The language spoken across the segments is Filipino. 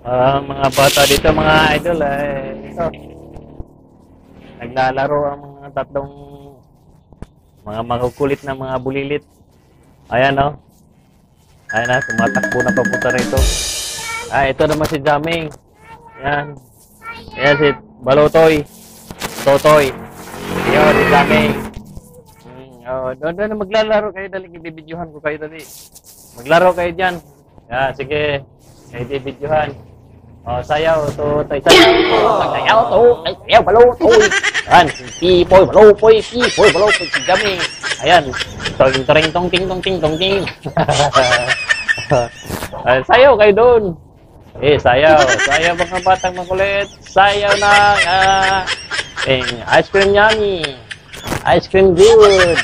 Mga bata dito, mga idol, ito. Naglalaro ang mga tatlong mga makukulit na mga bulilit. Ayan, oh. Ayan na, tumatakbo na papunta rito. Ito naman si Jaming. Ayan. Ayan si Balotoy. Totoy. Ayan, si Jaming. Doon na maglalaro kayo. Dali, ibibidyohan ko kayo dali. Maglaro kayo dyan. Sige. Kayo ibibidyohan. Sayaw. Totoy, sayaw. Sayaw, totoy. Sayaw, Balotoy. Ayan, pipoy, Balotoy. Pipoy, Balotoy. Si Jaming. Ayan. Ting tong ting tong ting tong ting. Sayaw kayo doon. Sayaw. Sayaw mga batang makulit. Sayaw na. Ice cream yummy. Ice cream good.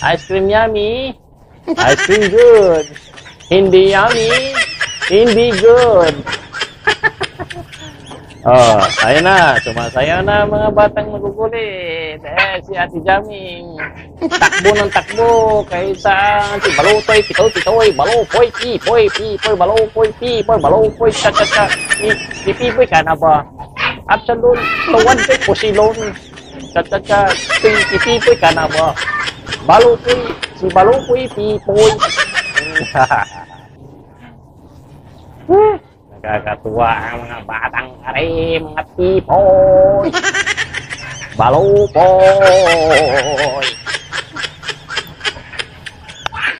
Ice cream yummy. Ice cream good. Hindi yummy. Hindi good. Ayun na. Sumasayaw na mga batang magugulit. Si Ate Jaming. Takbo ng takbo. Kaysa si Balotoy, pitoy, Balotoy, pipoy, Balotoy, pipoy, Balotoy, cha-cha-cha. Pipoy ka na ba? Absolute. Tuwan kay Pusilon. Cha-cha-cha. Pipoy ka na ba? Balotoy. Si Balotoy, pipoy. Nakakatuwa ang mga batang are, mga pipoy. Balotoy.